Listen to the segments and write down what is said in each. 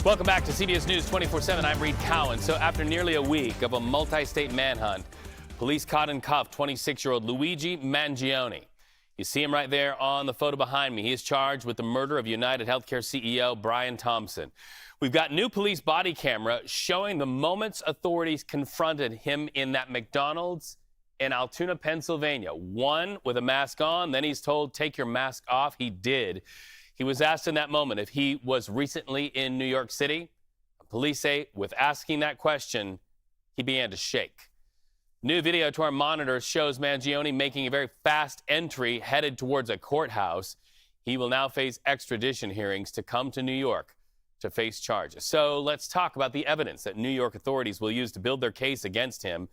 Welcome back to CBS News 24/7. I'm Reed Cowan. So after nearly a week of a multi-state manhunt, police caught and cuffed 26-year-old Luigi Mangione. You see him right there on the photo behind me. He is charged with the murder of UnitedHealthcare CEO Brian Thompson. We've got new police body camera showing the moments authorities confronted him in that McDonald's in Altoona, Pennsylvania. One with a mask on, then he's told, take your mask off. He did. He was asked in that moment if he was recently in New York City. Police say with asking that question, he began to shake. New video to our monitors shows Mangione making a very fast entry headed towards a courthouse. He will now face extradition hearings to come to New York to face charges. So let's talk about the evidence that New York authorities will use to build their case against him.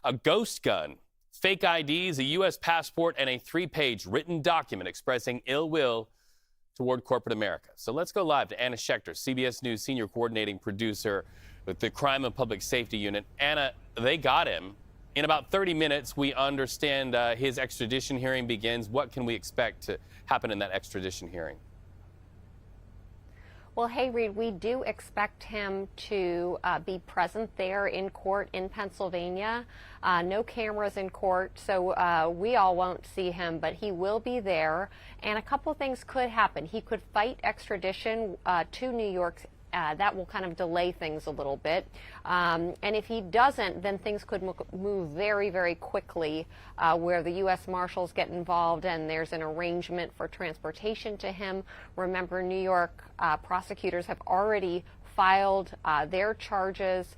A ghost gun, fake IDs, a U.S. passport, and a 3-page written document expressing ill will toward corporate America. So let's go live to Anna Schechter, CBS News senior coordinating producer with the Crime and Public Safety Unit. Anna, they got him. In about 30 minutes, we understand his extradition hearing begins. What can we expect to happen in that extradition hearing? Well, hey, Reed, we do expect him to be present there in court in Pennsylvania. No cameras in court, so we all won't see him, but he will be there. And a couple of things could happen. He could fight extradition to New York. That will kind of delay things a little bit. And if he doesn't, then things could move very, very quickly where the U.S. Marshals get involved and there's an arrangement for transportation to him. Remember, New York prosecutors have already filed their charges,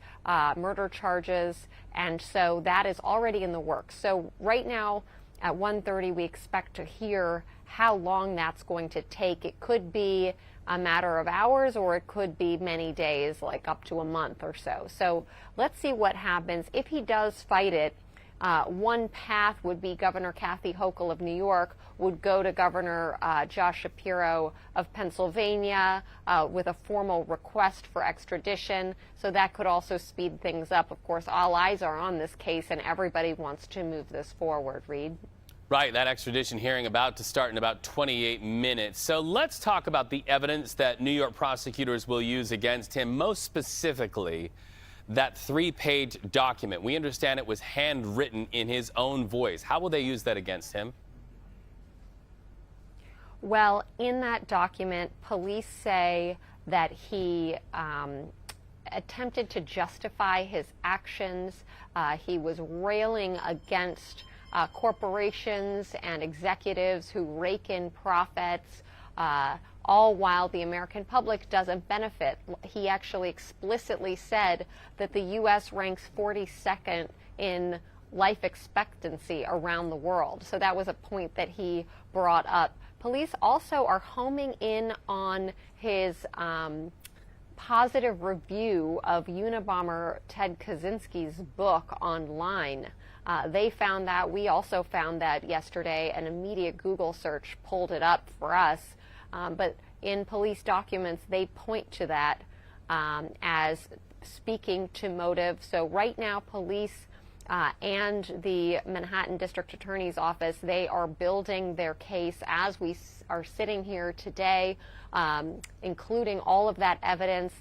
murder charges, and so that is already in the works. So right now at 1:30, we expect to hear how long that's going to take. It could be a matter of hours, or it could be many days, like up to a month or so. So let's see what happens. If he does fight it, one path would be Governor Kathy Hochul of New York would go to Governor Josh Shapiro of Pennsylvania with a formal request for extradition. So that could also speed things up. Of course, all eyes are on this case, and everybody wants to move this forward. Reed? Right, that extradition hearing about to start in about 28 minutes. So let's talk about the evidence that New York prosecutors will use against him, most specifically that 3-page document. We understand it was handwritten in his own voice. How will they use that against him? Well, in that document, police say that he attempted to justify his actions. He was railing against corporations and executives who rake in profits, all while the American public doesn't benefit. He actually explicitly said that the U.S. ranks 42nd in life expectancy around the world. So that was a point that he brought up. Police also are homing in on his positive review of Unabomber Ted Kaczynski's book online. They found that. We also found that yesterday. An immediate Google search pulled it up for us. But in police documents, they point to that as speaking to motive. So right now, police and the Manhattan District Attorney's Office, they are building their case as we are sitting here today, including all of that evidence,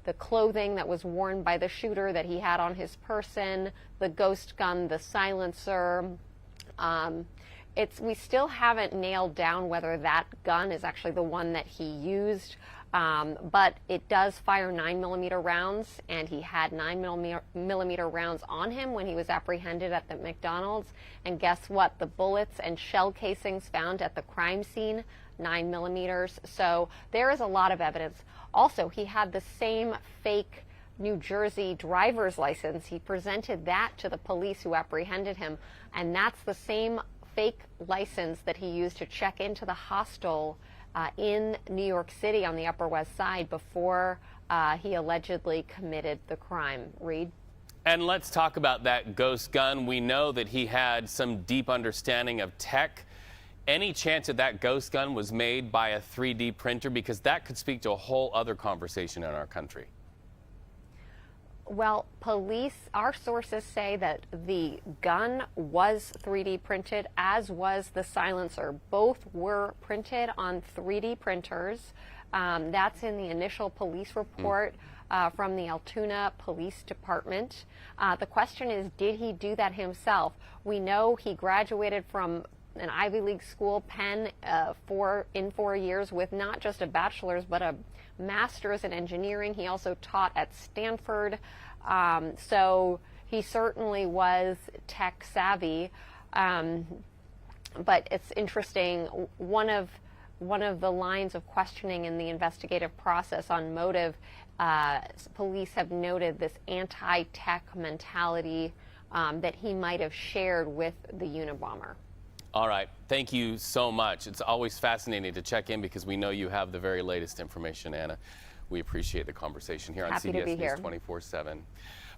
the clothing that was worn by the shooter that he had on his person, the ghost gun, the silencer. We still haven't nailed down whether that gun is actually the one that he used, but it does fire 9mm rounds, and he had 9mm rounds on him when he was apprehended at the McDonald's. And guess what? The bullets and shell casings found at the crime scene, 9mm. So there is a lot of evidence. Also, he had the same fake New Jersey driver's license. He presented that to the police who apprehended him, and that's the same fake license that he used to check into the hostel in New York City on the Upper West Side before he allegedly committed the crime. Reed? And let's talk about that ghost gun. We know that he had some deep understanding of tech. Any chance that that ghost gun was made by a 3D printer? Because that could speak to a whole other conversation in our country. Well, police, our sources say that the gun was 3D printed, as was the silencer. Both were printed on 3D printers. That's in the initial police report from the Altoona Police Department. The question is, did he do that himself? We know he graduated from an Ivy League school, Penn, in 4 years with not just a bachelor's but a master's in engineering. He also taught at Stanford, so he certainly was tech savvy. But it's interesting. One of the lines of questioning in the investigative process on motive, police have noted this anti-tech mentality that he might have shared with the Unabomber. All right. Thank you so much. It's always fascinating to check in because we know you have the very latest information, Anna. We appreciate the conversation here on CBS News 24/7.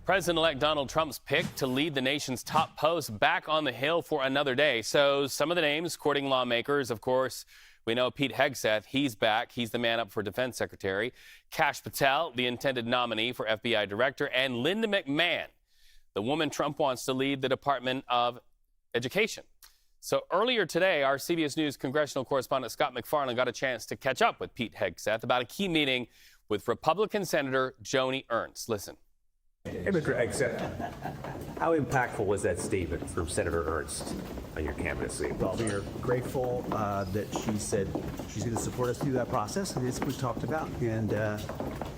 President-elect Donald Trump's pick to lead the nation's top post back on the Hill for another day. So some of the names courting lawmakers, of course, we know Pete Hegseth, he's back. He's the man up for defense secretary. Kash Patel, the intended nominee for FBI director, and Linda McMahon, the woman Trump wants to lead the Department of Education. So earlier today, our CBS News congressional correspondent Scott MacFarlane got a chance to catch up with Pete Hegseth about a key meeting with Republican Senator Joni Ernst. Listen. Hey, Mr. Hegseth, how impactful was that statement from Senator Ernst on your candidacy? Well, we are grateful that she said she's going to support us through that process, and it's what we talked about. And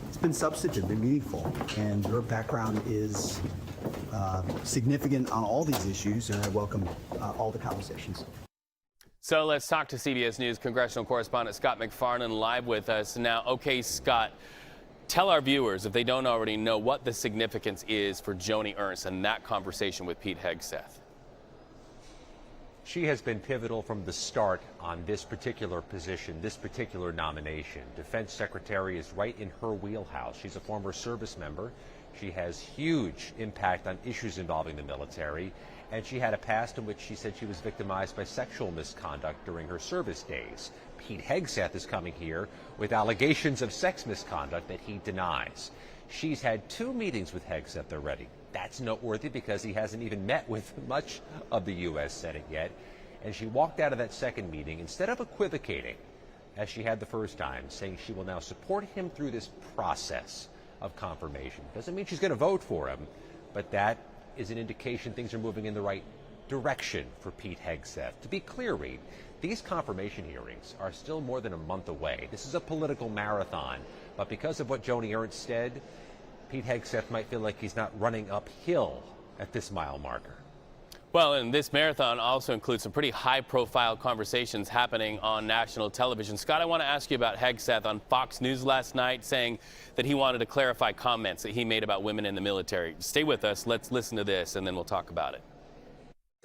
it's been substantive, been meaningful, and her background is significant on all these issues, and I welcome all the conversations. So let's talk to CBS News congressional correspondent Scott MacFarlane live with us now. Okay, Scott, tell our viewers, if they don't already know, what the significance is for Joni Ernst and that conversation with Pete Hegseth. She has been pivotal from the start on this particular position, this particular nomination. Defense Secretary is right in her wheelhouse. She's a former service member. She has huge impact on issues involving the military, and she had a past in which she said she was victimized by sexual misconduct during her service days. Pete Hegseth is coming here with allegations of sex misconduct that he denies. She's had 2 meetings with Hegseth already. That's noteworthy because he hasn't even met with much of the U.S. Senate yet. And she walked out of that second meeting, instead of equivocating, as she had the first time, saying she will now support him through this process of confirmation. Doesn't mean she's going to vote for him, but that is an indication things are moving in the right direction for Pete Hegseth. To be clear, Reed, these confirmation hearings are still more than a month away. This is a political marathon, but because of what Joni Ernst said, Pete Hegseth might feel like he's not running uphill at this mile marker. Well, and this marathon also includes some pretty high-profile conversations happening on national television. Scott, I want to ask you about Hegseth on Fox News last night, saying that he wanted to clarify comments that he made about women in the military. Stay with us. Let's listen to this, and then we'll talk about it.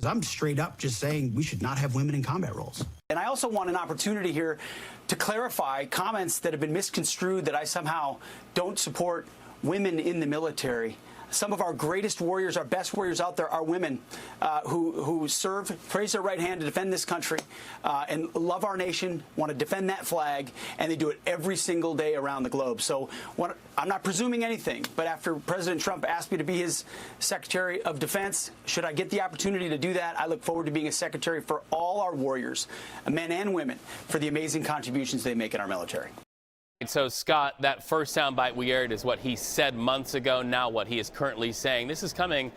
I'm straight up just saying we should not have women in combat roles. And I also want an opportunity here to clarify comments that have been misconstrued, that I somehow don't support women in the military. Some of our greatest warriors, our best warriors out there are women who serve, raise their right hand to defend this country and love our nation, want to defend that flag, and they do it every single day around the globe. So I'm not presuming anything, but after President Trump asked me to be his Secretary of Defense, should I get the opportunity to do that, I look forward to being a secretary for all our warriors, men and women, for the amazing contributions they make in our military. So, Scott, that first soundbite we aired is what he said months ago, now what he is currently saying. This is coming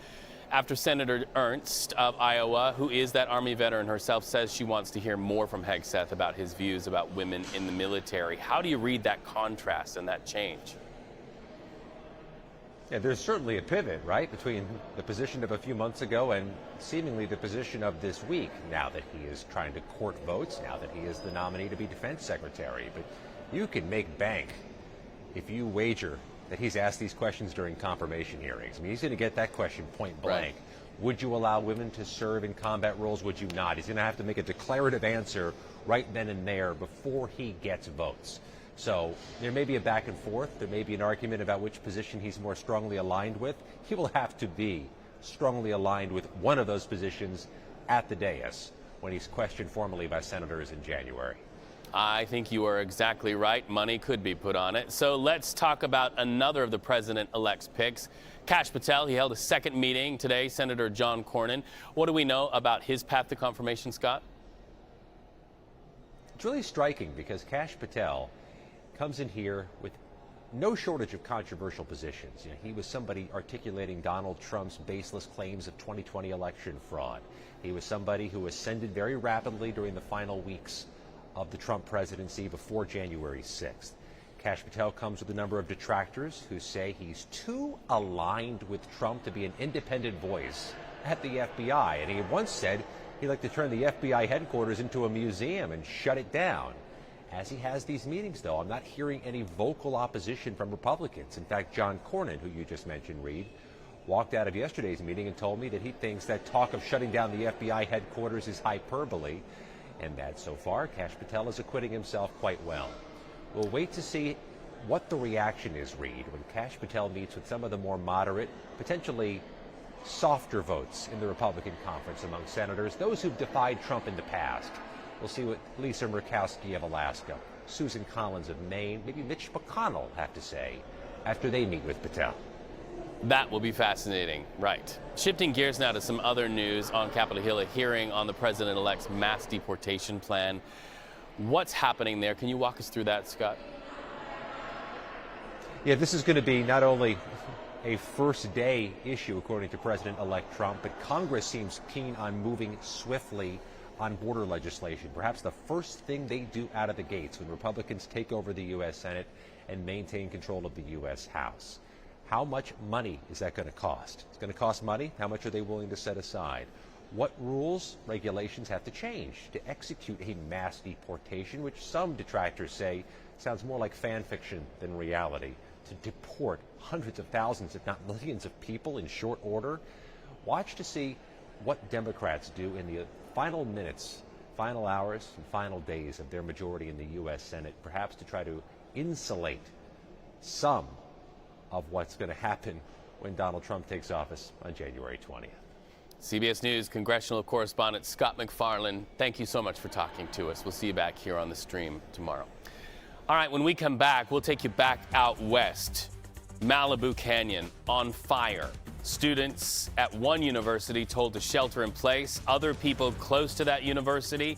after Senator Ernst of Iowa, who is that Army veteran herself, says she wants to hear more from Hegseth about his views about women in the military. How do you read that contrast and that change? Yeah, there's certainly a pivot, right, between the position of a few months ago and seemingly the position of this week, now that he is trying to court votes, now that he is the nominee to be Defense Secretary. But you can make bank if you wager that he's asked these questions during confirmation hearings. I mean, he's going to get that question point blank. Right. Would you allow women to serve in combat roles? Would you not? He's going to have to make a declarative answer right then and there before he gets votes. So there may be a back and forth. There may be an argument about which position he's more strongly aligned with. He will have to be strongly aligned with one of those positions at the dais when he's questioned formally by senators in January. I think you are exactly right. Money could be put on it. So let's talk about another of the president-elect's picks, Kash Patel. He held a second meeting today, Senator John Cornyn. What do we know about his path to confirmation, Scott? It's really striking because Kash Patel comes in here with no shortage of controversial positions. He was somebody articulating Donald Trump's baseless claims of 2020 election fraud. He was somebody who ascended very rapidly during the final weeks of the Trump presidency before January 6th. Kash Patel comes with a number of detractors who say he's too aligned with Trump to be an independent voice at the FBI. And he once said he'd like to turn the FBI headquarters into a museum and shut it down. As he has these meetings, though, I'm not hearing any vocal opposition from Republicans. In fact, John Cornyn, who you just mentioned, Reed, walked out of yesterday's meeting and told me that he thinks that talk of shutting down the FBI headquarters is hyperbole, and that so far, Kash Patel is acquitting himself quite well. We'll wait to see what the reaction is, Reed, when Kash Patel meets with some of the more moderate, potentially softer votes in the Republican conference among senators, those who've defied Trump in the past. We'll see what Lisa Murkowski of Alaska, Susan Collins of Maine, maybe Mitch McConnell have to say after they meet with Patel. That will be fascinating, right. Shifting gears now to some other news on Capitol Hill, a hearing on the president-elect's mass deportation plan. What's happening there? Can you walk us through that, Scott? Yeah, this is going to be not only a first-day issue, according to President-elect Trump, but Congress seems keen on moving swiftly on border legislation. Perhaps the first thing they do out of the gates when Republicans take over the U.S. Senate and maintain control of the U.S. House. How much money is that going to cost? It's going to cost money. How much are they willing to set aside? What rules, regulations have to change to execute a mass deportation, which some detractors say sounds more like fan fiction than reality, to deport hundreds of thousands, if not millions of people in short order? Watch to see what Democrats do in the final minutes, final hours, and final days of their majority in the U.S. Senate, perhaps to try to insulate some of what's going to happen when Donald Trump takes office on January 20th. CBS News congressional correspondent Scott MacFarlane, thank you so much for talking to us. We'll see you back here on the stream tomorrow. All right, when we come back, we'll take you back out west. Malibu Canyon on fire. Students at one university told to shelter in place. Other people close to that university,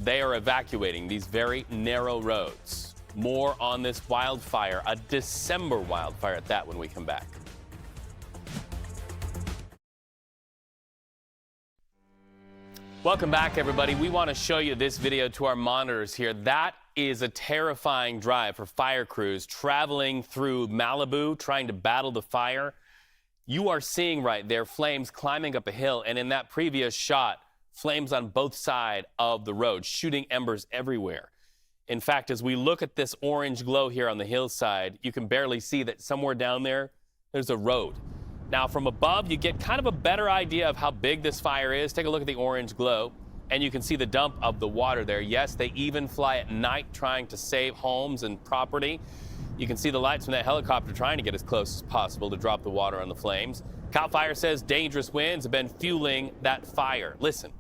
they are evacuating these very narrow roads. More on this wildfire, a December wildfire at that, when we come back. Welcome back, everybody. We want to show you this video to our monitors here. That is a terrifying drive for fire crews traveling through Malibu, trying to battle the fire. You are seeing right there flames climbing up a hill, and in that previous shot, flames on both sides of the road, shooting embers everywhere. In fact, as we look at this orange glow here on the hillside, you can barely see that somewhere down there, there's a road. Now, from above, you get kind of a better idea of how big this fire is. Take a look at the orange glow, and you can see the dump of the water there. Yes, they even fly at night trying to save homes and property. You can see the lights from that helicopter trying to get as close as possible to drop the water on the flames. CAL FIRE says dangerous winds have been fueling that fire. Listen.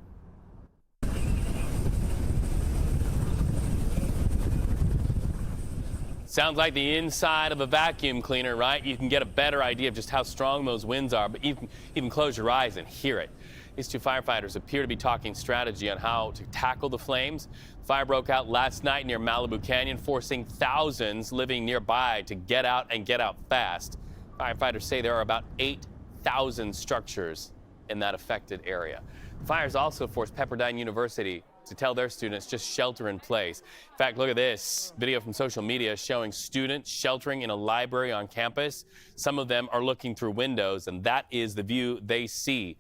Sounds like the inside of a vacuum cleaner, right? You can get a better idea of just how strong those winds are, but you can even close your eyes and hear it. These two firefighters appear to be talking strategy on how to tackle the flames. Fire broke out last night near Malibu Canyon, forcing thousands living nearby to get out and get out fast. Firefighters say there are about 8,000 structures in that affected area. The fires also forced Pepperdine University to tell their students just shelter in place. In fact, look at this video from social media showing students sheltering in a library on campus. Some of them are looking through windows, and that is the view they see.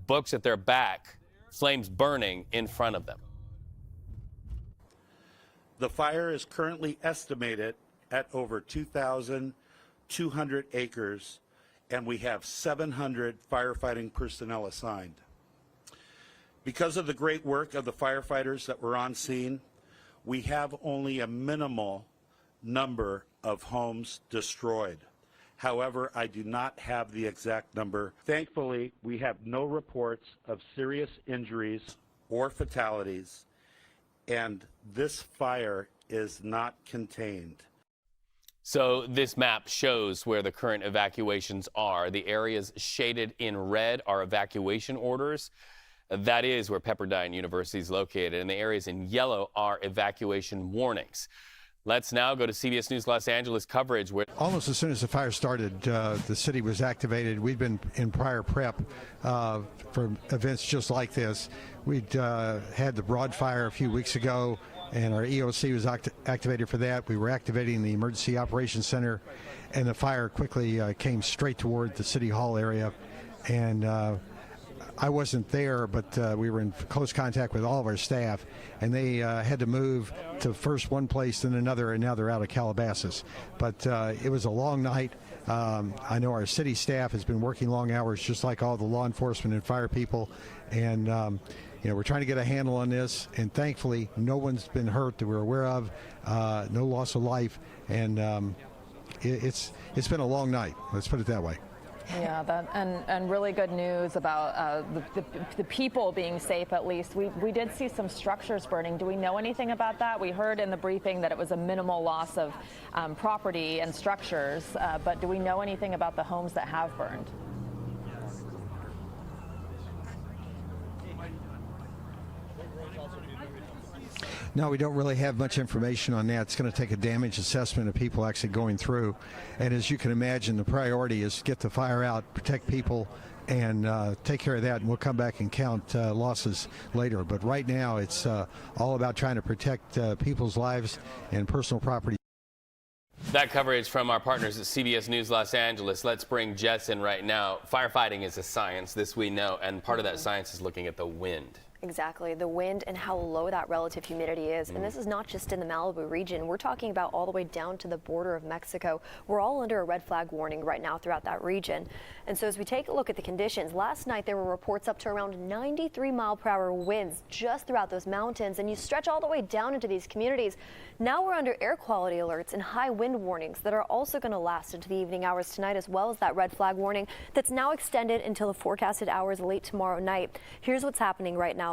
Books at their back, flames burning in front of them. The fire is currently estimated at over 2,200 acres, and we have 700 firefighting personnel assigned. Because of the great work of the firefighters that were on scene, we have only a minimal number of homes destroyed. However, I do not have the exact number. Thankfully, we have no reports of serious injuries or fatalities, and this fire is not contained. So this map shows where the current evacuations are. The areas shaded in red are evacuation orders. That is where Pepperdine University is located, and the areas in yellow are evacuation warnings. Let's now go to CBS News Los Angeles coverage where almost as soon as the fire started, the city was activated. We'd been in prior prep for events just like this. We'd had the broad fire a few weeks ago, and our EOC was activated for that. We were activating the Emergency Operations Center, and the fire quickly came straight toward the City Hall area. And I wasn't there, but we were in close contact with all of our staff, and they had to move to first one place, then another, and now they're out of Calabasas. But it was a long night. I know our city staff has been working long hours, just like all the law enforcement and fire people, and we're trying to get a handle on this, and thankfully no one's been hurt that we're aware of, no loss of life, and it's been a long night, let's put it that way. Yeah, and really good news about the people being safe, at least. We did see some structures burning. Do we know anything about that? We heard in the briefing that it was a minimal loss of property and structures, but do we know anything about the homes that have burned? No, we don't really have much information on that. It's going to take a damage assessment of people actually going through. And as you can imagine, the priority is to get the fire out, protect people, and take care of that. And we'll come back and count losses later. But right now, it's all about trying to protect people's lives and personal property. that coverage from our partners at CBS News Los Angeles. Let's bring Jess in right now. Firefighting is a science, this we know, and part of that science is looking at the wind. Exactly, the wind and how low that relative humidity is. And this is not just in the Malibu region. We're talking about all the way down to the border of Mexico. We're all under a red flag warning right now throughout that region. And so as we take a look at the conditions, last night there were reports up to around 93-mile-per-hour winds just throughout those mountains. And you stretch all the way down into these communities. Now we're under air quality alerts and high wind warnings that are also going to last into the evening hours tonight, as well as that red flag warning that's now extended until the forecasted hours late tomorrow night. Here's what's happening right now.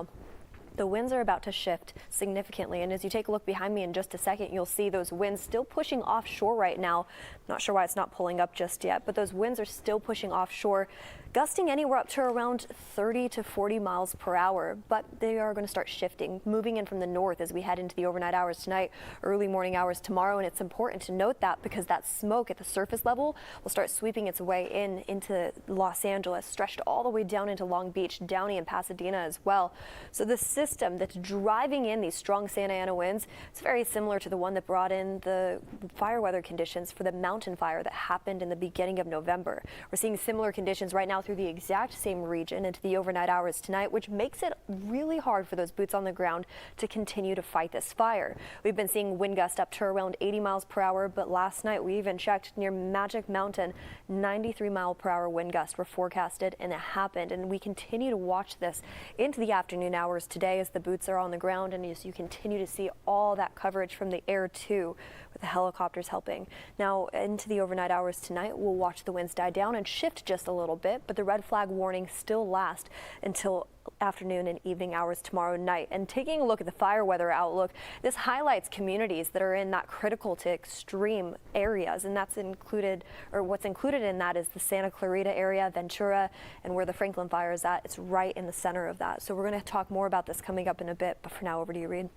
The winds are about to shift significantly, and as you take a look behind me in just a second, you'll see those winds still pushing offshore right now. Not sure why it's not pulling up just yet, but those winds are still pushing offshore, gusting anywhere up to around 30 to 40 miles per hour, but they are going to start shifting, moving in from the north as we head into the overnight hours tonight, early morning hours tomorrow. And it's important to note that because that smoke at the surface level will start sweeping its way into Los Angeles, stretched all the way down into Long Beach, Downey and Pasadena as well. So the system that's driving in these strong Santa Ana winds, it's very similar to the one that brought in the fire weather conditions for the mountain fire that happened in the beginning of November. We're seeing similar conditions right now through the exact same region into the overnight hours tonight, which makes it really hard for those boots on the ground to continue to fight this fire. We've been seeing wind gusts up to around 80 miles per hour, but last night we even checked near Magic Mountain, 93-mile-per-hour wind gusts were forecasted, and it happened. And we continue to watch this into the afternoon hours today as the boots are on the ground, and as you continue to see all that coverage from the air too, with the helicopters helping. Now into the overnight hours tonight, we'll watch the winds die down and shift just a little bit, but the red flag warning still lasts until afternoon and evening hours tomorrow night. And taking a look at the fire weather outlook, this highlights communities that are in that critical to extreme areas, and that's included, or what's included in that is the Santa Clarita area, Ventura, and where the Franklin fire is at. It's right in the center of that. So we're going to talk more about this coming up in a bit, but for now, over to you, Reed.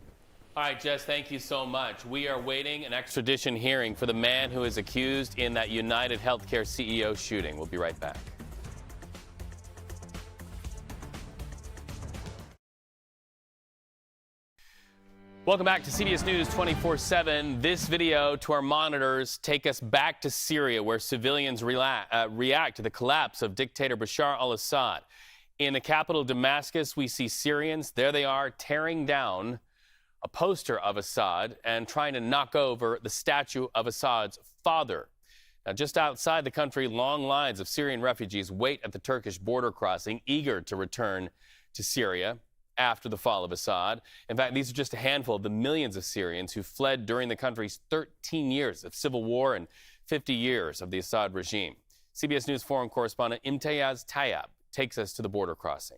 All right, Jess, thank you so much. We are waiting an extradition hearing for the man who is accused in that UnitedHealthcare CEO shooting. We'll be right back. Welcome back to CBS News 24/7. This video to our monitors take us back to Syria, where civilians react to the collapse of dictator Bashar al-Assad. In the capital Damascus, we see Syrians, there they are, tearing down a poster of Assad and trying to knock over the statue of Assad's father. Now, just outside the country, long lines of Syrian refugees wait at the Turkish border crossing, eager to return to Syria after the fall of Assad. In fact, these are just a handful of the millions of Syrians who fled during the country's 13 years of civil war and 50 years of the Assad regime. CBS News foreign correspondent Imtiaz Tayyab takes us to the border crossing.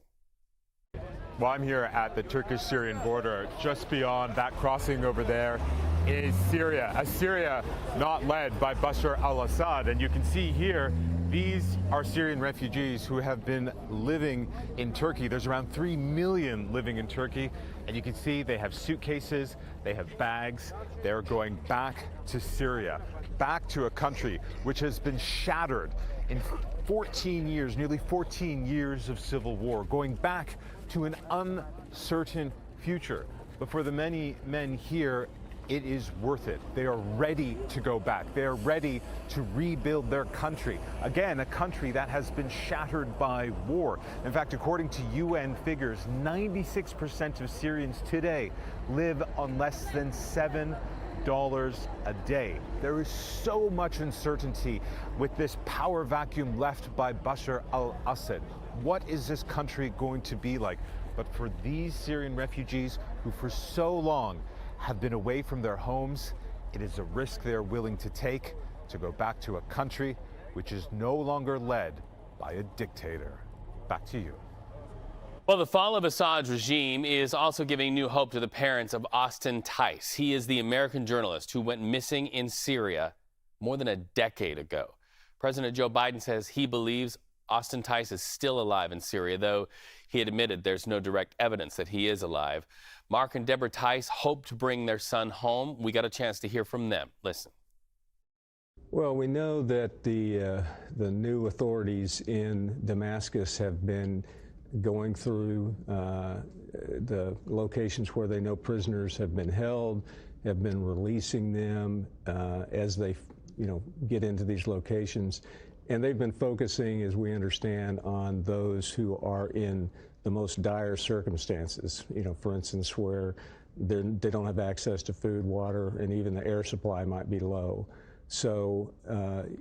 Well, I'm here at the Turkish-Syrian border. Just beyond that crossing over there is Syria, a Syria not led by Bashar al-Assad. And you can see here These are Syrian refugees who have been living in Turkey. There's around 3 million living in Turkey, and you can see they have suitcases, they have bags. They're going back to Syria, back to a country which has been shattered in 14 years, nearly 14 years of civil war, going back to an uncertain future. But for the many men here, it is worth it. They are ready to go back. They are ready to rebuild their country. Again, a country that has been shattered by war. In fact, according to UN figures, 96% of Syrians today live on less than $7 a day. There is so much uncertainty with this power vacuum left by Bashar al-Assad. What is this country going to be like? But for these Syrian refugees who for so long have been away from their homes, it is a risk they're willing to take to go back to a country which is no longer led by a dictator. Back to you. Well, the fall of Assad's regime is also giving new hope to the parents of Austin Tice. He is the American journalist who went missing in Syria more than a decade ago. President Joe Biden says he believes Austin Tice is still alive in Syria, though he admitted there's no direct evidence that he is alive. Mark and Deborah Tice hope to bring their son home. We got a chance to hear from them. Listen. Well, we know that the new authorities in Damascus have been going through the locations where they know prisoners have been held, have been releasing them as they, get into these locations. And they've been focusing, as we understand, on those who are in the most dire circumstances, for instance, where they don't have access to food, water, and even the air supply might be low. So,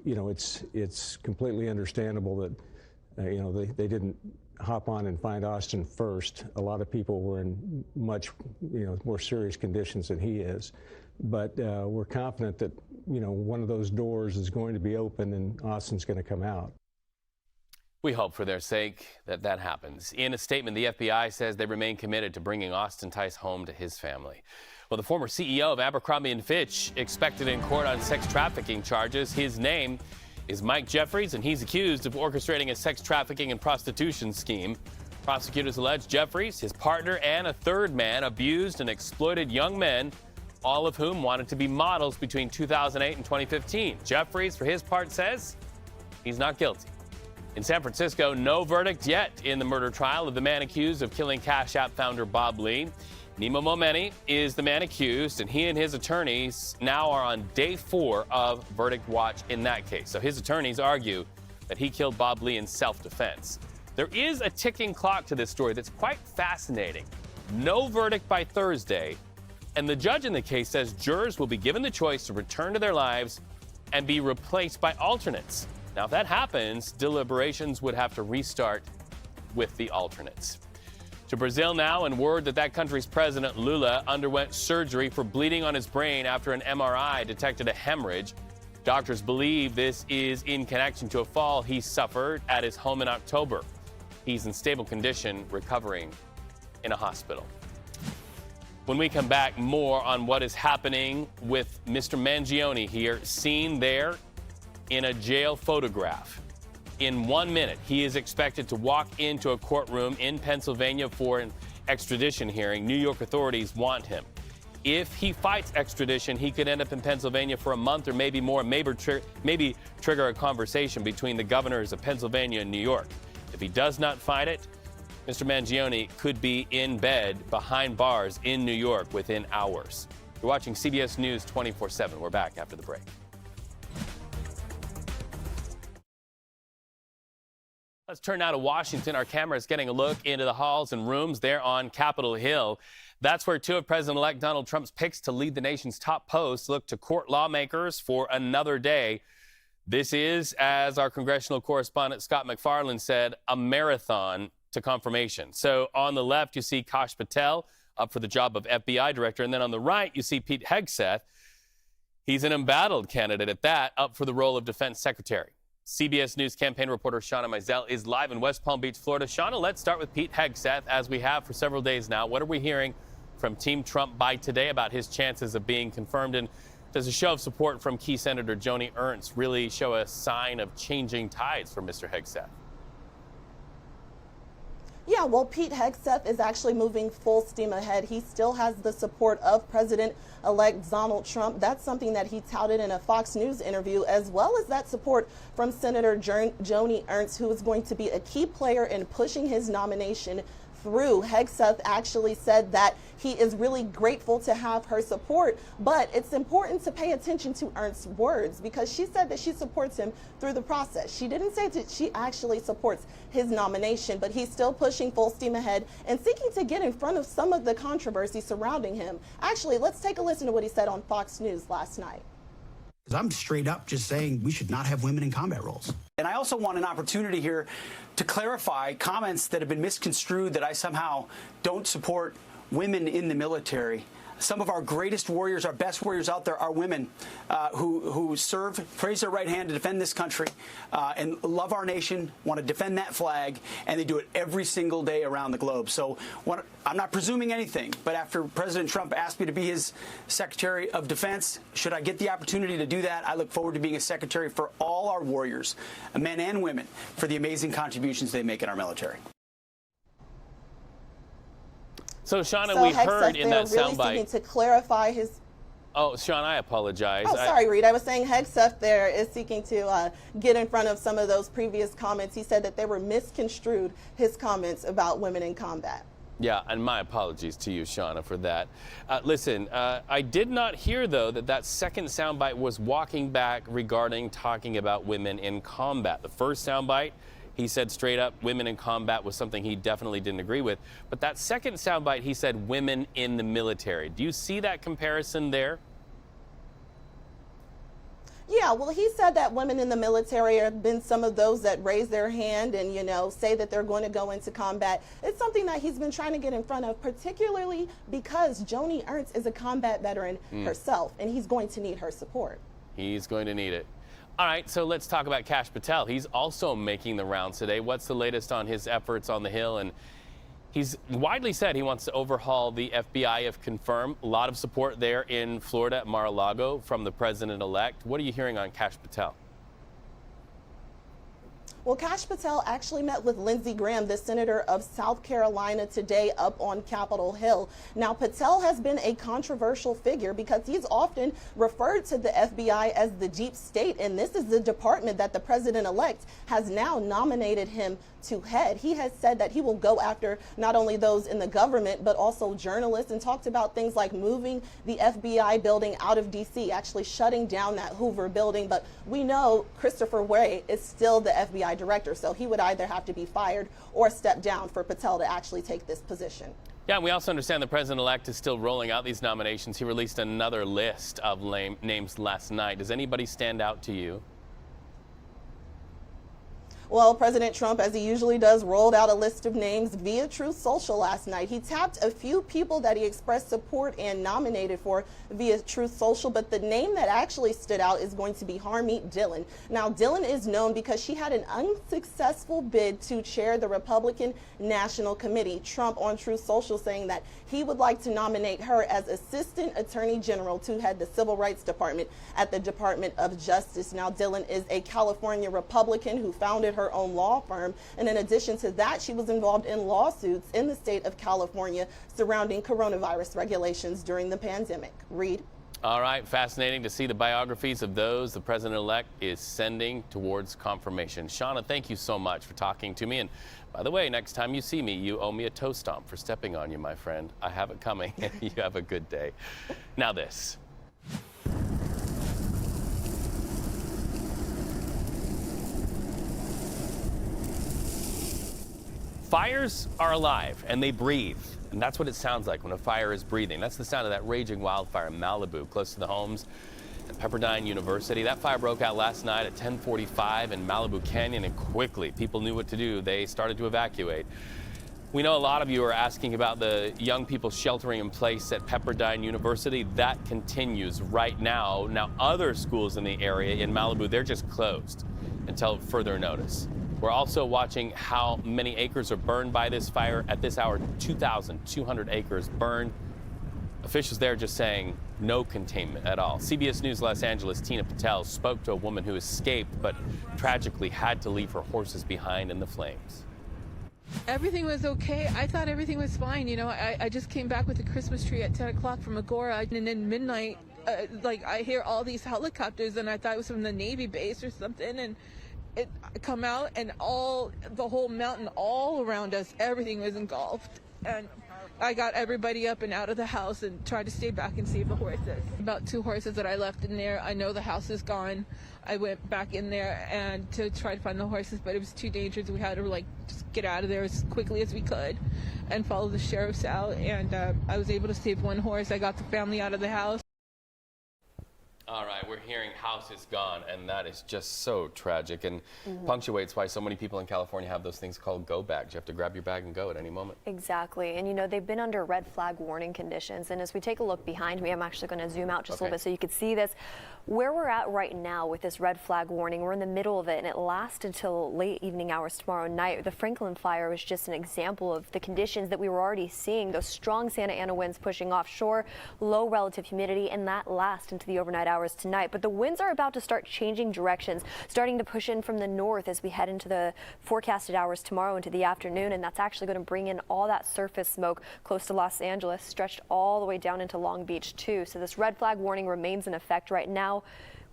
it's completely understandable that, they didn't hop on and find Austin first. A lot of people were in much, more serious conditions than he is. But we're confident that, one of those doors is going to be open and Austin's going to come out. We hope for their sake that that happens. In a statement, the FBI says they remain committed to bringing Austin Tice home to his family. Well, the former CEO of Abercrombie & Fitch expected in court on sex trafficking charges. His name is Mike Jeffries, and he's accused of orchestrating a sex trafficking and prostitution scheme. Prosecutors allege Jeffries, his partner, and a third man abused and exploited young men, all of whom wanted to be models between 2008 and 2015. Jeffries, for his part, says he's not guilty. In San Francisco, no verdict yet in the murder trial of the man accused of killing Cash App founder Bob Lee. Nima Momeni is the man accused, and he and his attorneys now are on day 4 of verdict watch in that case. So his attorneys argue that he killed Bob Lee in self-defense. There is a ticking clock to this story that's quite fascinating. No verdict by Thursday, and the judge in the case says jurors will be given the choice to return to their lives and be replaced by alternates. Now, if that happens, deliberations would have to restart with the alternates. To Brazil now, and word that country's president, Lula, underwent surgery for bleeding on his brain after an MRI detected a hemorrhage. Doctors believe this is in connection to a fall he suffered at his home in October. He's in stable condition, recovering in a hospital. When we come back, more on what is happening with Mr. Mangione here, seen there in a jail photograph. In 1 minute, he is expected to walk into a courtroom in Pennsylvania for an extradition hearing. New York authorities want him. If he fights extradition, he could end up in Pennsylvania for a month or maybe more, maybe trigger a conversation between the governors of Pennsylvania and New York. If he does not fight it, Mr. Mangione could be in bed behind bars in New York within hours. You're watching CBS News 24/7. We're back after the break. Let's turn now to Washington. Our camera is getting a look into the halls and rooms there on Capitol Hill. That's where 2 of President-elect Donald Trump's picks to lead the nation's top posts look to court lawmakers for another day. This is, as our congressional correspondent Scott McFarland said, a marathon to confirmation. So on the left, you see Kash Patel up for the job of FBI director. And then on the right, you see Pete Hegseth. He's an embattled candidate at that, up for the role of defense secretary. CBS News campaign reporter Shauna Mizell is live in West Palm Beach, Florida. Shauna, let's start with Pete Hegseth, as we have for several days now. What are we hearing from Team Trump by today about his chances of being confirmed? And Does a show of support from key Senator Joni Ernst really show a sign of changing tides for Mr. Hegseth? Yeah, well, Pete Hegseth is actually moving full steam ahead. He still has the support of President-elect Donald Trump. That's something that he touted in a Fox News interview, as well as that support from Senator Joni Ernst, who is going to be a key player in pushing his nomination through. Hegseth actually said that he is really grateful to have her support, but it's important to pay attention to Ernst's words, because she said that she supports him through the process. She didn't say that she actually supports his nomination, but he's still pushing full steam ahead and seeking to get in front of some of the controversy surrounding him. Actually, let's take a listen to what he said on Fox News last night. I'm straight up just saying we should not have women in combat roles. And I also want an opportunity here to clarify comments that have been misconstrued that I somehow don't support women in the military. Some of our greatest warriors, our best warriors out there are women who serve, raise their right hand to defend this country and love our nation, want to defend that flag, and they do it every single day around the globe. So I'm not presuming anything, but after President Trump asked me to be his Secretary of Defense, should I get the opportunity to do that, I look forward to being a secretary for all our warriors, men and women, for the amazing contributions they make in our military. So, Shauna, we heard in that really soundbite. seeking to clarify his. Oh, Sean, I apologize. Oh, sorry, Reed. I was saying Hegseth there is seeking to get in front of some of those previous comments. He said that they were misconstrued, his comments about women in combat. Yeah, and my apologies to you, Shauna, for that. Listen, I did not hear, though, that second soundbite was walking back regarding talking about women in combat. The first soundbite, he said straight up women in combat was something he definitely didn't agree with. But that second soundbite, he said women in the military. Do you see that comparison there? Yeah, well, he said that women in the military have been some of those that raise their hand and, say that they're going to go into combat. It's something that he's been trying to get in front of, particularly because Joni Ernst is a combat veteran herself, and he's going to need her support. He's going to need it. All right, so let's talk about Kash Patel. He's also making the rounds today. What's the latest on his efforts on the Hill? And he's widely said he wants to overhaul the FBI if confirmed. A lot of support there in Florida at Mar-a-Lago from the president-elect. What are you hearing on Kash Patel? Well, Kash Patel actually met with Lindsey Graham, the senator of South Carolina, today up on Capitol Hill. Now, Patel has been a controversial figure because he's often referred to the FBI as the deep state, and this is the department that the president-elect has now nominated him to head. He has said that he will go after not only those in the government, but also journalists, and talked about things like moving the FBI building out of D.C., actually shutting down that Hoover building. But we know Christopher Wray is still the FBI director, so he would either have to be fired or step down for Patel to actually take this position. Yeah, we also understand the president-elect is still rolling out these nominations. He released another list of names last night. Does anybody stand out to you? Well, President Trump, as he usually does, rolled out a list of names via Truth Social last night. He tapped a few people that he expressed support and nominated for via Truth Social, but the name that actually stood out is going to be Harmeet Dillon. Now, Dillon is known because she had an unsuccessful bid to chair the Republican National Committee. Trump on Truth Social saying that he would like to nominate her as Assistant Attorney General to head the Civil Rights Department at the Department of Justice. Now, Dillon is a California Republican who founded her own law firm, and in addition to that, she was involved in lawsuits in the state of California surrounding coronavirus regulations during the pandemic. Reed? All right, fascinating to see the biographies of those the president-elect is sending towards confirmation. Shauna, thank you so much for talking to me. And by the way, next time you see me, you owe me a toe stomp for stepping on you, my friend. I have it coming. You have a good day. Now this. Fires are alive and they breathe. And that's what it sounds like when a fire is breathing. That's the sound of that raging wildfire in Malibu, close to the homes at Pepperdine University. That fire broke out last night at 10:45 in Malibu Canyon, and quickly people knew what to do. They started to evacuate. We know a lot of you are asking about the young people sheltering in place at Pepperdine University. That continues right now. Now, other schools in the area in Malibu, they're just closed until further notice. We're also watching how many acres are burned by this fire. At this hour, 2,200 acres burned. Officials there just saying no containment at all. CBS News Los Angeles' Tina Patel spoke to a woman who escaped but tragically had to leave her horses behind in the flames. Everything was okay. I thought everything was fine. You know, I just came back with a Christmas tree at 10 o'clock from Agora, and then midnight, I hear all these helicopters, and I thought it was from the Navy base or something, and it come out, and the whole mountain all around us, everything was engulfed. And I got everybody up and out of the house and tried to stay back and save the horses. About 2 horses that I left in there. I know the house is gone. I went back in there and to try to find the horses, but it was too dangerous. We had to just get out of there as quickly as we could and follow the sheriffs out. And I was able to save 1 horse. I got the family out of the house. All right, we're hearing house is gone, and that is just so tragic and punctuates why so many people in California have those things called go bags. You have to grab your bag and go at any moment. Exactly. And, you know, they've been under red flag warning conditions. And as we take a look behind me, I'm actually going to zoom out just a little bit so you can see this. Where we're at right now with this red flag warning, we're in the middle of it, and it lasts until late evening hours tomorrow night. The Franklin fire was just an example of the conditions that we were already seeing. Those strong Santa Ana winds pushing offshore, low relative humidity, and that lasts into the overnight hours tonight. But the winds are about to start changing directions, starting to push in from the north as we head into the forecasted hours tomorrow into the afternoon, and that's actually going to bring in all that surface smoke close to Los Angeles, stretched all the way down into Long Beach too. So this red flag warning remains in effect right now,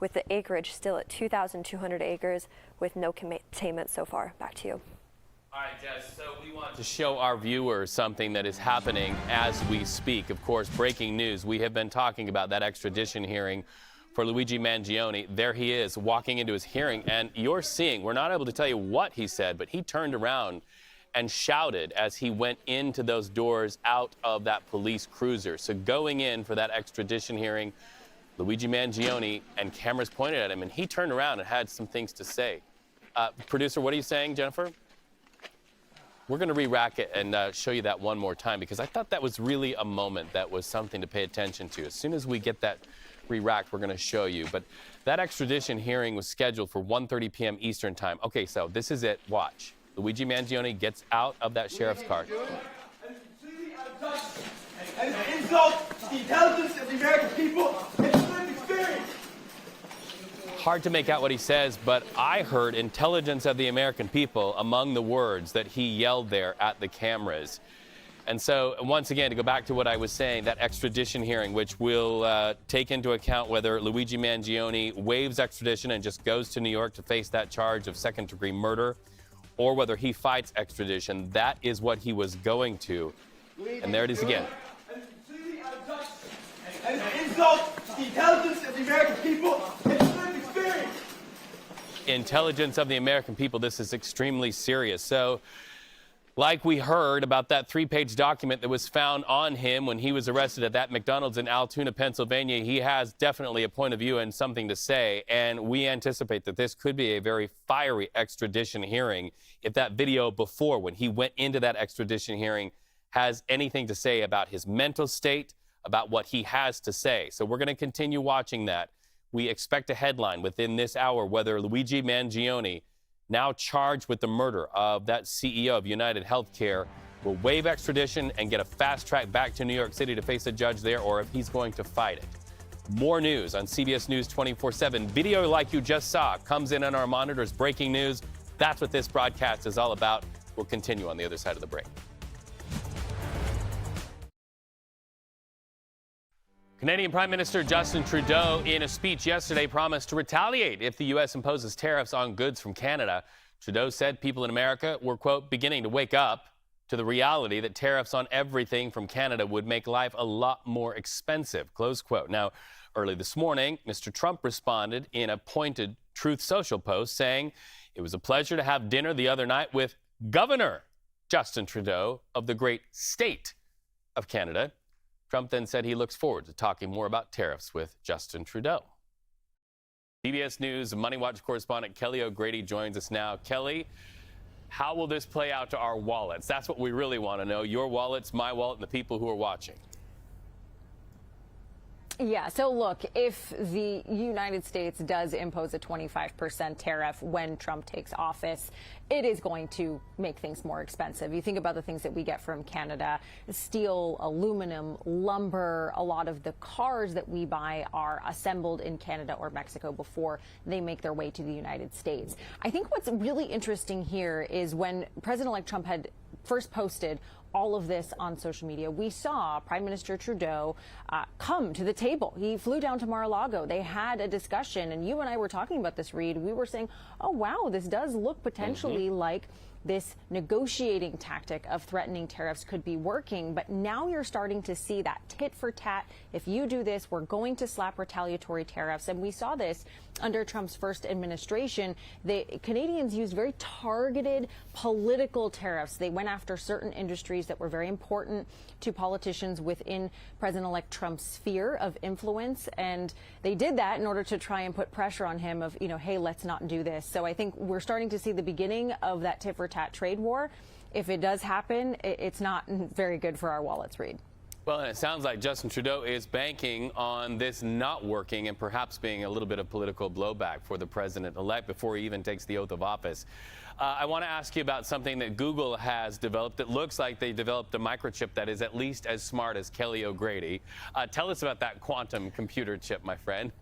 with the acreage still at 2,200 acres with no containment so far. Back to you. All right, Jess, so we want to show our viewers something that is happening as we speak. Of course, breaking news. We have been talking about that extradition hearing for Luigi Mangione. There he is walking into his hearing, and you're seeing, we're not able to tell you what he said, but he turned around and shouted as he went into those doors out of that police cruiser. So going in for that extradition hearing, Luigi Mangione, and cameras pointed at him, and he turned around and had some things to say. Producer, what are you saying, Jennifer? We're going to re-rack it and show you that one more time, because I thought that was really a moment that was something to pay attention to. As soon as we get that re-racked, we're going to show you. But that extradition hearing was scheduled for 1:30 p.m. Eastern time. Okay, so this is it. Watch. Luigi Mangione gets out of that sheriff's car. And an insult to the intelligence of the American people and the lived experience. Hard to make out what he says, but I heard intelligence of the American people among the words that he yelled there at the cameras. And so, once again, to go back to what I was saying, that extradition hearing, which will take into account whether Luigi Mangione waives extradition and just goes to New York to face that charge of second-degree murder, or whether he fights extradition, that is what he was going to. And there it is again. And an insult to the intelligence of the American people and the lived experience. Intelligence of the American people, this is extremely serious. So, like we heard about that 3-page document that was found on him when he was arrested at that McDonald's in Altoona, Pennsylvania, he has definitely a point of view and something to say. And we anticipate that this could be a very fiery extradition hearing if that video before, when he went into that extradition hearing, has anything to say about his mental state, about what he has to say. So we're going to continue watching that. We expect a headline within this hour whether Luigi Mangione, now charged with the murder of that CEO of UnitedHealthcare, will waive extradition and get a fast track back to New York City to face a judge there, or if he's going to fight it. More news on CBS News 24/7. Video like you just saw comes in on our monitors. Breaking news. That's what this broadcast is all about. We'll continue on the other side of the break. Canadian Prime Minister Justin Trudeau, in a speech yesterday, promised to retaliate if the U.S. imposes tariffs on goods from Canada. Trudeau said people in America were, quote, beginning to wake up to the reality that tariffs on everything from Canada would make life a lot more expensive, close quote. Now, early this morning, Mr. Trump responded in a pointed Truth Social post saying it was a pleasure to have dinner the other night with Governor Justin Trudeau of the great state of Canada. Trump then said he looks forward to talking more about tariffs with Justin Trudeau. CBS News Money Watch correspondent Kelly O'Grady joins us now. Kelly, how will this play out to our wallets? That's what we really want to know. Your wallets, my wallet, and the people who are watching. Yeah, so look, if the United States does impose a 25% tariff when Trump takes office, it is going to make things more expensive. You think about the things that we get from Canada: steel, aluminum, lumber. A lot of the cars that we buy are assembled in Canada or Mexico before they make their way to the United States. I think what's really interesting here is when President-elect Trump had first posted all of this on social media, we saw Prime Minister Trudeau come to the table. He flew down to Mar-a-Lago. They had a discussion, and you and I were talking about this, Reed. We were saying, oh, wow, this does look potentially like this negotiating tactic of threatening tariffs could be working. But now you're starting to see that tit for tat. If you do this, we're going to slap retaliatory tariffs. And we saw this under Trump's first administration. The Canadians used very targeted political tariffs. They went after certain industries that were very important to politicians within President-elect Trump's sphere of influence. And they did that in order to try and put pressure on him of, hey, let's not do this. So I think we're starting to see the beginning of that tit for tat trade war. If it does happen, it's not very good for our wallets, Reed. Well, and it sounds like Justin Trudeau is banking on this not working and perhaps being a little bit of political blowback for the president-elect before he even takes the oath of office. I want to ask you about something that Google has developed. It looks like they developed a microchip that is at least as smart as Kelly O'Grady. Tell us about that quantum computer chip, my friend.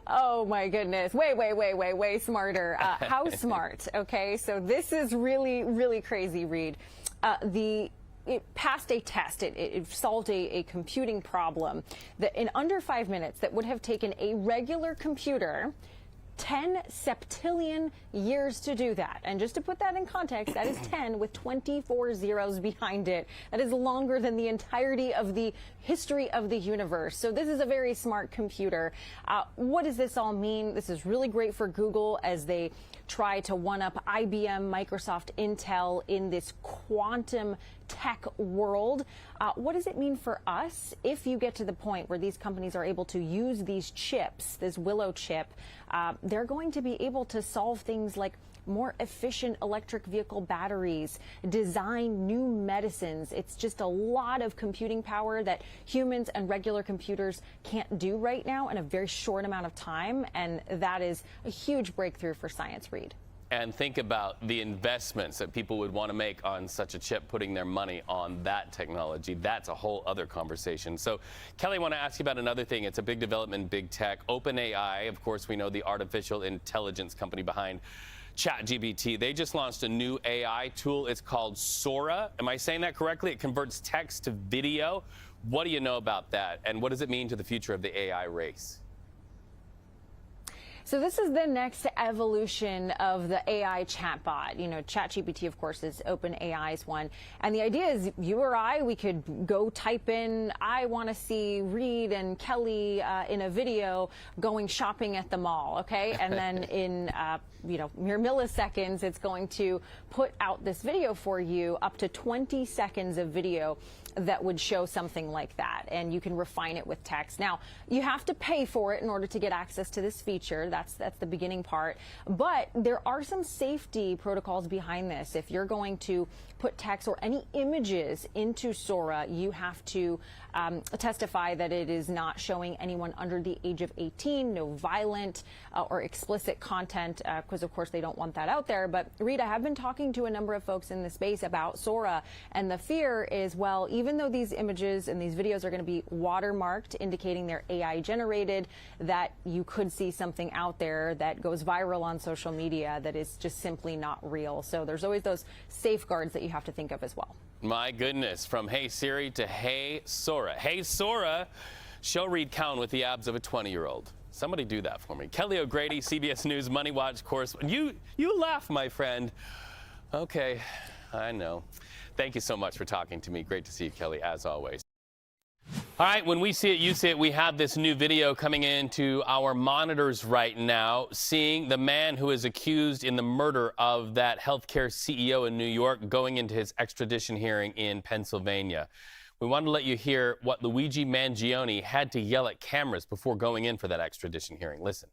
Oh, my goodness. Way smarter. How smart? OK, so this is really crazy, Reed. It passed a test. It solved a computing problem that in under 5 minutes that would have taken a regular computer 10 septillion years to do that. And just to put that in context, that is 10 with 24 zeros behind it. That is longer than the entirety of the history of the universe. So this is a very smart computer. What does this all mean? This is really great for Google as they try to one-up IBM, Microsoft, Intel in this quantum tech world. What does it mean for us if you get to the point where these companies are able to use these chips, this Willow chip? They're going to be able to solve things like more efficient electric vehicle batteries, design new medicines. It's just a lot of computing power that humans and regular computers can't do right now in a very short amount of time. And that is a huge breakthrough for science, Reed. And think about the investments that people would want to make on such a chip, putting their money on that technology. That's a whole other conversation. So, Kelly, I want to ask you about another thing. It's a big development in big tech. OpenAI, of course, we know the artificial intelligence company behind ChatGPT. They just launched a new AI tool. It's called Sora. Am I saying that correctly? It converts text to video. What do you know about that? And what does it mean to the future of the AI race? So this is the next evolution of the AI chatbot. ChatGPT, of course, is OpenAI's one. And the idea is you or I, we could go type in, I want to see Reed and Kelly in a video going shopping at the mall, okay? And then in, mere milliseconds, it's going to put out this video for you, up to 20 seconds of video that would show something like that, and you can refine it with text. Now, you have to pay for it in order to get access to this feature. That's the beginning part. But there are some safety protocols behind this. If you're going to put text or any images into Sora, you have to testify that it is not showing anyone under the age of 18, no violent or explicit content, because, of course, they don't want that out there. But, Reed, I have been talking to a number of folks in the space about Sora, and the fear is, well, even though these images and these videos are going to be watermarked, indicating they're AI generated, that you could see something out there that goes viral on social media that is just simply not real. So there's always those safeguards that you have to think of as well. My goodness, from Hey Siri to Hey Sora. Hey Sora, show Reed Cowan with the abs of a 20-year-old. Somebody do that for me. Kelly O'Grady, CBS News Money Watch correspondent. You laugh, my friend. Okay, I know. Thank you so much for talking to me. Great to see you, Kelly, as always. All right, when we see it, you see it. We have this new video coming into our monitors right now, seeing the man who is accused in the murder of that healthcare CEO in New York going into his extradition hearing in Pennsylvania. We wanted to let you hear what Luigi Mangione had to yell at cameras before going in for that extradition hearing. Listen.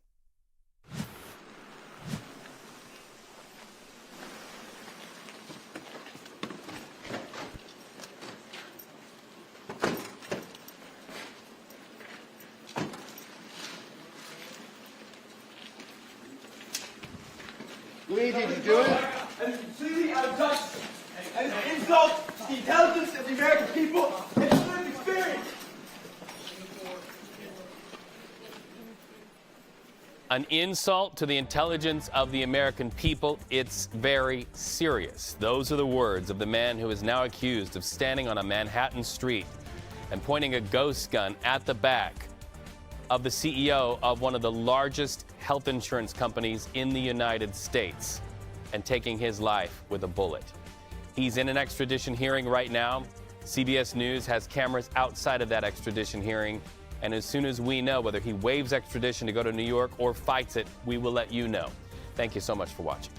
Luigi, you doing it? And it's completely out of touch. And it's an insult to the intelligence of the American people and its lived experience. An insult to the intelligence of the American people. It's very serious. Those are the words of the man who is now accused of standing on a Manhattan street and pointing a ghost gun at the back of the CEO of one of the largest health insurance companies in the United States and taking his life with a bullet. He's in an extradition hearing right now. CBS News has cameras outside of that extradition hearing. And as soon as we know whether he waives extradition to go to New York or fights it, we will let you know. Thank you so much for watching.